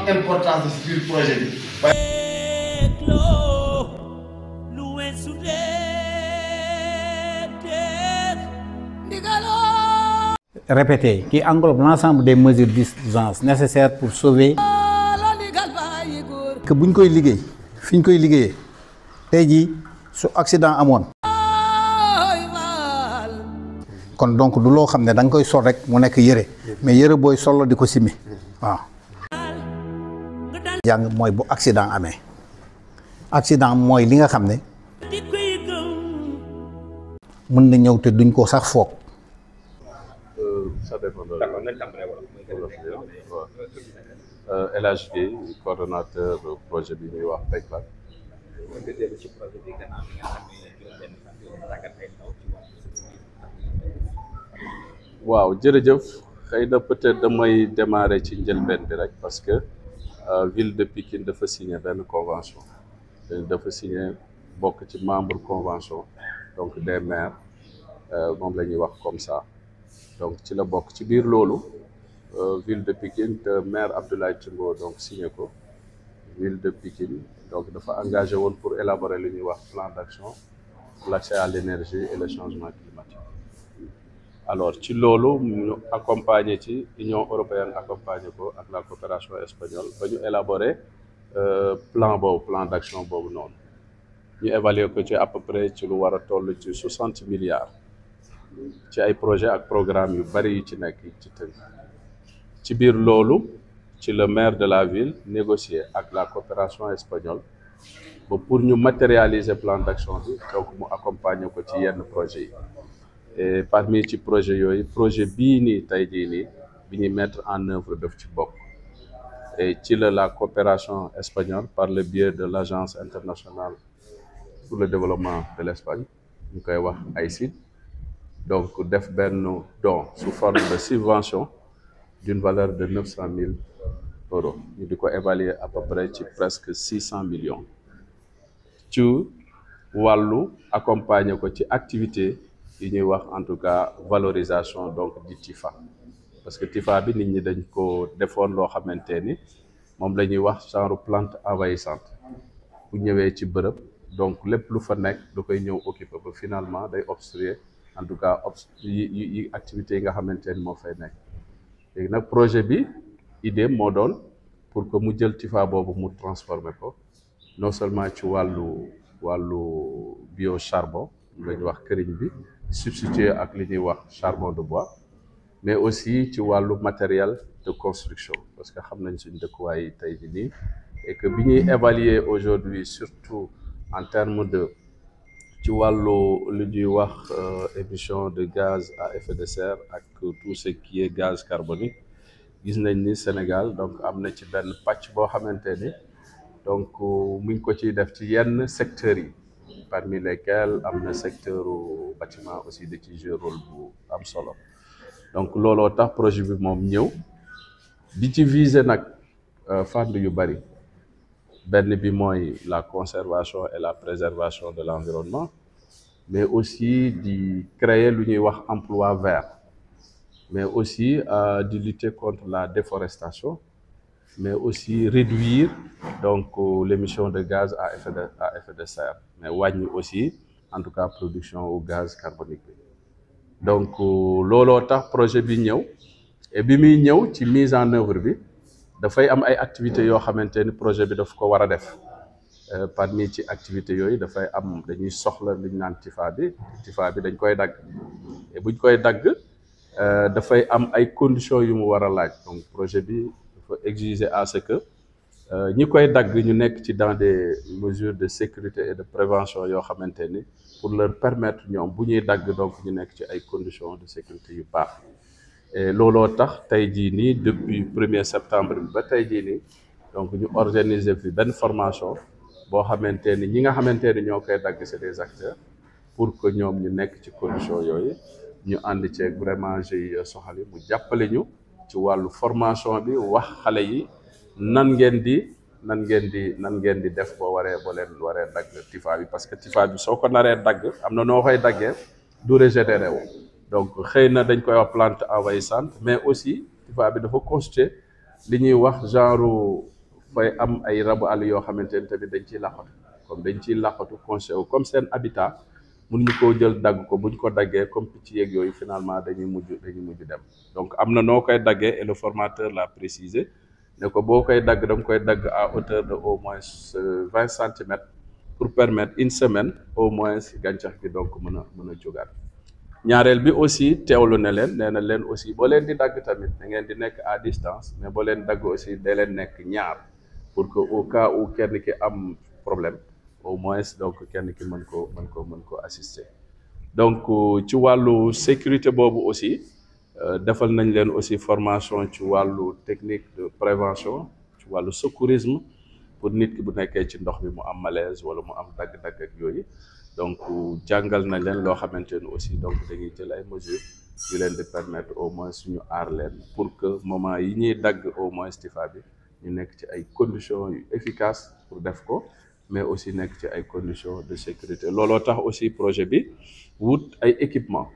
importance ci biir projet bi. Répété, qui englobe l'ensemble des mesures d'urgence nécessaires pour sauver. Que buñ koy liggéey fiñ koy liggéeyee tey jii su accident amoon kon donc du loo xam ne da nga koy sol rek mu nekk yëre mais yëre booy solo di ko simmi waaw. jàng mooy bu accident amee accident mooy li nga xam ne mën na ñëw te duñ ko sax foog. Ça dépend de El Hadj Gueye, coordonnateur projet bi ñuy wax PECPAC. waaw jërëjëf xëy na peut-être damay démarrer ci njëlbeen bi rek parce que ville de Pikine dafa signé benn convention dafa signé bokk ci membre convention donc des maires moom la ñuy wax comme ça donc ci la bokk ci biir loolu ville de Pikine te maire Abdoulaye Timbo donc signé ko ville de Pikine donc dafa engagé woon pour élaborer lu ñuy wax plan d'action pour l'accès à l'énergie et le changement climatique. Alors ci loolu ñu accompagner ci Union européenne accompagner ko ak la coopération espagnole ba ñu élaborer plan boobu plan d'action boobu noonu ñu évaluer ko ci à peu près ci lu war a toll ci 60 milliards ci ay projet ak programme yu bari yu ci nekk ci tënk ci biir loolu ci le maire de la ville négocier ak la coopération espagnole ba pour ñu matérialiser plan d'action bi donc mu accompagner ko ci yenn projet yi et parmi ci projet yooyu projet bii nii tey jii nii bi ñuy mettre en œuvre daf ci bokk et ci la coopération espagnole par le biais de l'agence internationale pour le développement de l'Espagne ñu koy wax AICID donc def benn don sous forme de subvention d'une valeur de 900 000 euros ñu di ko évaluer à peu près ci presque 600 millions ci wàllu accompagner ko ci activité yi ñuy wax en tout cas valorisation donc du TIFA parce que TIFA bi nit ñi dañ ko defoon loo xamante ni moom la ñuy wax genre plante envahissante bu ñëwee ci bërëb donc lépp lu fa nekk da koy ñëw occuper ba finalement day obstruer en tout cas yi activités yi nga xamante ni moo fay nekk léegi nag projet bi idée moo doon pour que mu jël TIFA boobu mu transformer ko non seulement ci wàllu biocharbon la ñuy wax këriñ bi substituer ak li ñuy wax charbon de bois mais aussi ci wàllu matériel de construction parce que xam nañ suñ dëkkuwaay yi tey jii nii et que bi ñuy évaluer aujourd'hui surtout en termes de ci wàllu li ñuy wax émission de gaz à effet de serre ak tout ce qui est gaz carbonique gis nañ ni Sénégal donc am na ci benn pàcc boo xamante ni donc mu ngi ko ciy def ci yenn secteurs yi parmi lesquels am na secteur bâtiment aussi da ci jouer rôle bu am solo donc looloo tax projet bi moom ñëw di ci viser nag fànn yu bari benn bi mooy la conservation et la préservation de l'environnement mais aussi di créer lu ñuy wax emploi vert mais aussi di lutter contre la déforestation mais aussi réduire donc l'émission de gaz à effet de serre mais wàññi aussi en tout cas production au gaz carbonique bi donc looloo tax projet bi ñëw et bi muy ñëw ci mise en œuvre bi dafay am ay activités yoo xamante ni projet bi daf ko war a def parmi ci activités yooyu dafay am dañuy soxla li ñu naan TIFA bi dañ koy dagg et buñ koy dagg dafay am ay conditions yu mu war a laaj donc projet bi dafa exiger à ce que ñi koy dagg ñu nekk ci dans des mesures de sécurité et de prévention yoo xamante ni pour leur permettre ñoom bu ñuy dagg donc ñu nekk ci ay conditions de sécurité yu baax et looloo tax tey jii nii depuis 1er septembre bi ba tey jii nii donc ñu organiser fi benn formation boo xamante ni ñi nga xamante ni ñoo koy dagg c'est des acteurs pour que ñoom ñu nekk ci conditions yooyu ñu ànd ceeg vraiment GIE Soxali mu jàppale ñu ci wàllu formation bi wax xale yi nan ngeen di def boo leen waree dagg TIFA bi parce que TIFA bi soo ko naree dagg am na noo koy daggee du régénérer wu donc xëy na dañ koy wax plante envahissante mais aussi TIFA bi dafa constituer li ñuy wax genre fay am ay rabu àll yoo xamante ni tamit dañ ciy laqatu comme dañ ciy laqatu constitué comme seen habitat mënuñu koo jël dagg ko buñ ko daggee comme picc yeeg yooyu finalement dañuy mujj dem donc am na noo koy daggee et le formateur l'a précisé ne ko boo koy dagg da nga koy dagg à hauteur de au moins 20 centimètres pour permettre une semaine au moins gàncax gi donc mën a jógaat ñaareel bi aussi teewlu ne leen nee na leen aussi boo leen di dagg tamit da ngeen di nekk à distance mais boo leen dagg aussi day leen nekk ñaar pour que au cas où kenn ki am problème au moins donc kenn ki mën ko assister donc ci wàllu sécurité boobu aussi defal nañ leen aussi formation ci wàllu technique de prévention ci wàllu secourisme pour nit ki bu nekkee ci ndox bi mu am malaise wala mu am dagg-dagg ak yooyu donc jàngal nañ leen loo xamante ni aussi donc dañuy jël ay mesures yu leen di permettre au moins suñu aar leen pour que moment yi ñuy dagg au moins TIFA bi ñu nekk ci ay conditions yu efficaces pour def ko mais aussi nekk ci ay conditions de sécurité looloo tax aussi projet bi wut ay équipements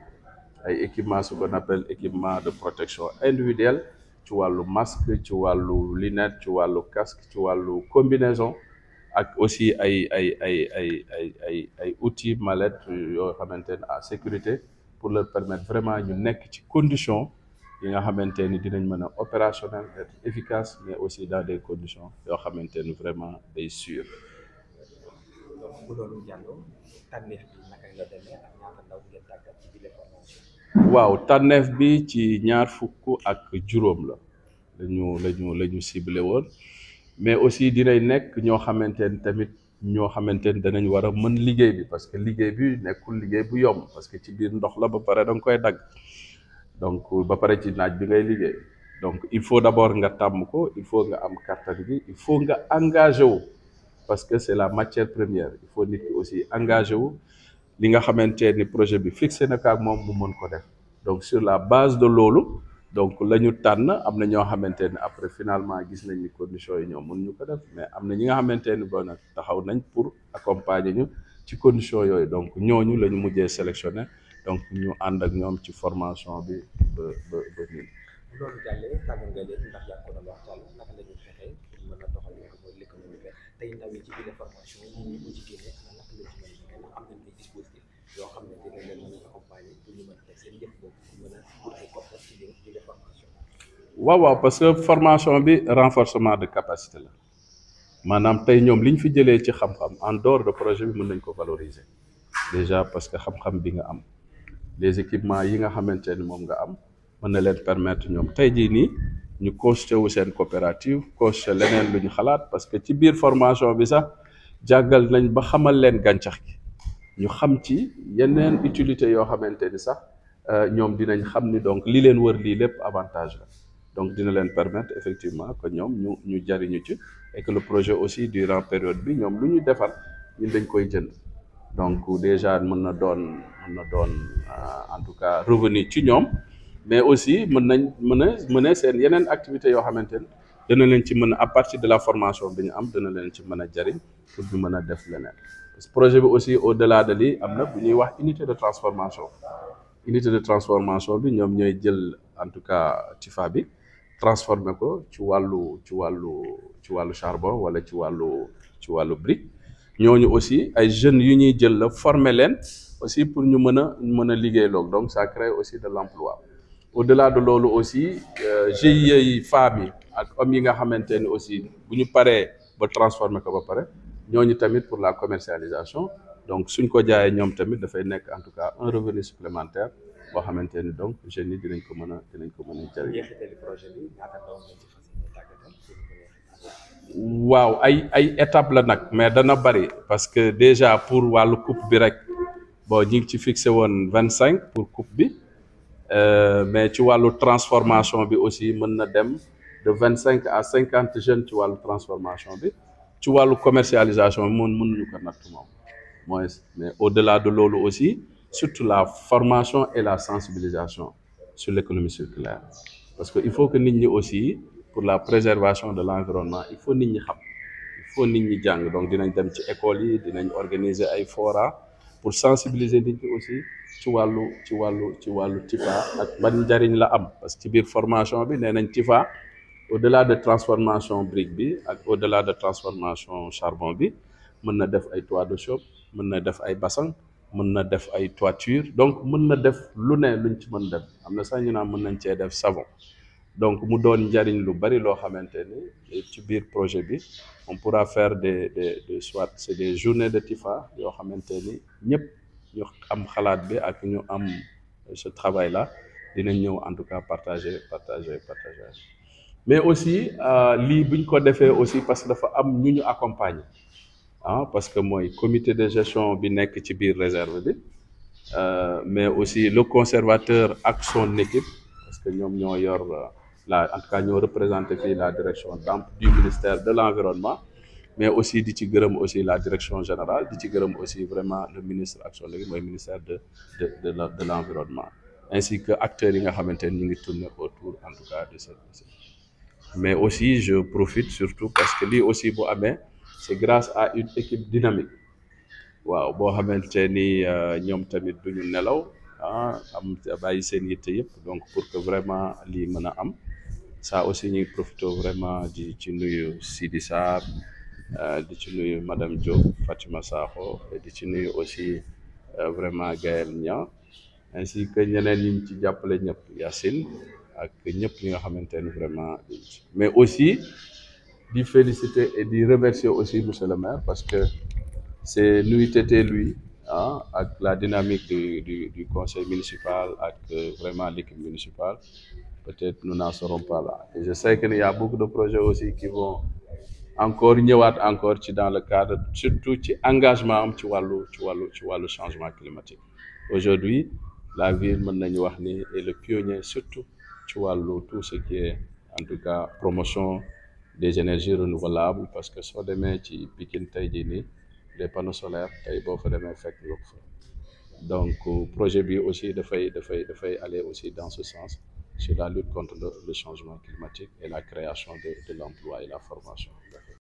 ce qu'on appelle équipement de protection individuelle ci wàllu masque ci wàllu lunette ci wàllu casque ci wàllu combinaison ak aussi ay outils mallettes yoo xamante ne à sécurité pour leur permettre vraiment ñu nekk ci conditions yi nga xamante ni dinañ mën a opérationnel être efficace mais aussi dans des conditions yoo xamante ni vraiment day sûr. donc bu loolu jàlloo tànneef bi naka nga demee ak ñaata ndaw ngeen tàggat ci biir formation. waaw tànneef bi ci 25 la ñu ciblé woon mais aussi dinay nekk ñoo xamante ni tamit ñoo xamante ni danañ war a mën liggéey bi parce que liggéey bi nekkul liggéey bu yomb parce que ci biir ndox la ba pare da nga koy dagg donc ba pare ci naaj bi ngay liggéey donc il faut d'abord nga tàmm ko il faut nga am kattan bi il faut nga engagé wu parce que c'est la matière première il faut nit ki aussi engagé wu li nga xamante ni projet bi fixé na ko ak moom mu mën ko def donc sur la base de loolu donc la ñu tànn am na ñoo xamante ni après finalement gis nañ ni conditions yi ñoom mënuñu ko def mais am na ñi nga xamante ni bon nag taxaw nañ pour accompagner ñu ci conditions yooyu donc ñooñu la ñu mujjee sélectionné donc ñu ànd ak ñoom ci formation bi ba nii. loolu jàllee tàggat nga leen ndax yaa ko doon waxtaan naka la ñuy fexee pour mën a doxal li nga xam mooy l'économie verte tey ndaw yi ci biir formation yi ñu ci génnee naka la ci mën a am nañ ay dispositifs yoo xam ne dinañ leen mën a accompagner pour ñu mën a teg seen jëf boobu pour mën a pour ay koppar ci biir formation. waaw parce que formation bi renforcement de capacité la maanaam tey ñoom li ñu fi jëlee ci xam-xam en dehors de projet bi mën nañ ko valoriser déjà parce que xam-xam bi nga am les équipements yi nga xamante ni moom nga am mën na leen permettre ñoom tey jii nii ñu constitué wu seen coopérative constitué leneen lu ñu xalaat parce que ci biir formation bi sax jàngal nañ ba xamal leen gàncax gi ñu xam ci yeneen utilité yoo xamante ni sax ñoom dinañ xam ni donc li leen wër lii lépp avantage la donc dina leen permettre effectivement que ñoom ñu jariñu ci et que le projet aussi durant période bi ñoom lu ñu defar ñun dañ koy jënd donc déjà mën na doon en tout cas revenu ci ñoom mais aussi mën a seen yeneen activités yoo xamante ni dana leen ci mën a à partir de la formation bi ñu am dana leen ci mën a jariñ pour ñu mën a def leneen parce que projet bi aussi au-delà de lii am na bu ñuy wax unité de transformation bi ñoom ñooy jël en tout cas TIFA bi transformer ko ci wàllu charbon wala ci wàllu brique ñooñu aussi ay jeunes yu ñuy jël la former leen aussi pour ñu mën a liggéey loolu donc ça crée aussi de l'emploi au-delà de loolu aussi GIE yi femmes yi ak hommes yi nga xamante ni aussi bu ñu paree ba transformer ko ba pare ñooñu tamit pour la commercialisation donc suñ ko jaayee ñoom tamit dafay nekk en tout cas un revenu supplémentaire boo xamante ni donc jeunes yi dinañ ko mën a jëriñ. waaw ay étape la nag mais dana bari parce que déjà pour wàllu coupe bi rek bon ñu ngi ci fixé woon 25 pour coupe bi mais ci wàllu transformation bi aussi mën na dem de 25 à 50 jeunes ci wàllu transformation bi ci wàllu commercialisation bi mënuñu ko natt moom mais au-delà de loolu aussi surtout la formation et la sensibilisation sur l'économie circulaire parce que il faut que nit ñi aussi pour la préservation de l'environnement il faut nit ñi xam il faut nit ñi jàng donc dinañ dem ci école yi dinañ organiser ay fora pour sensibiliser nit ñi aussi ci wàllu TIFA ak ban njariñ la am parce que ci biir formation bi nee nañ TIFA au-delà de transformation brique bi ak au-delà de transformation charbon bi mën na def ay toits de chauffe mën na def ay bassin mën na def ay toiture donc mën na def lu ne luñ ci mën def am na sax ñu naan mën nañ cee def savon donc mu doon njariñ lu bari loo xamante ni ci biir projet bi on pourra faire des soit c'est des journées de TIFA yoo xamante ni ñëpp ñu am xalaat bi ak ñu am ce travail là dinañ ñëw en tout cas partager mais aussi lii buñ ko defee aussi parce que dafa am ñu ñu accompagner parce que mooy comité de gestion bi nekk ci biir réserve bi mais aussi le conservateur ak son équipe parce que ñoom ñoo yor en tout cas ñoo représenté fii la direction du ministère de l'environnement mais aussi di ci gërëm aussi la direction générale di ci gërëm aussi vraiment le ministre ak son équipe mooy ministère de l'environnement ainsi que acteurs yi nga xamante ni ñu ngi tourner autour en tout cas de cette mais aussi je profite surtout parce que lii aussi bu amee c'est grâce à une équipe dynamique waaw boo xamante ni ñoom tamit duñu nelaw am bàyyi seen yitte yëpp donc pour que vraiment lii mën a am ça aussi ñuy profité vraiment di ci nuyu Sidi Sarr di ci nuyu madame Diop Fatima Sakho di ci nuyu aussi vraiment Gaël Niang ainsi que ñeneen ñi ñu ci jàppale ñëpp Yacine ak ñëpp ñi nga xamante ni vraiment mais aussi di féliciter et di remercier aussi monsieur le maire parce que c'est nuitete lui ak la dynamique du conseil municipal ak vraiment l'équipe municipale peut-être nous n'en serons pas là et je sais qu'il y a beaucoup de projets aussi qui vont encore ñëwaat encore ci dans le cadre surtout ci engagement am ci wàllu changement climatique aujourd'hui la ville mën nañu wax ni est le pionnier surtout ci wàllu tout ce qui est en tout cas promotion des énergies renouvelables parce que soo demee ci Pikine tey jii nii les panneaux solaires tey boo fa demee fekk nga ko fa donc projet bi aussi dafay aller aussi dans ce sens sur la lutte contre le changement climatique et la création de l'emploi et la formation.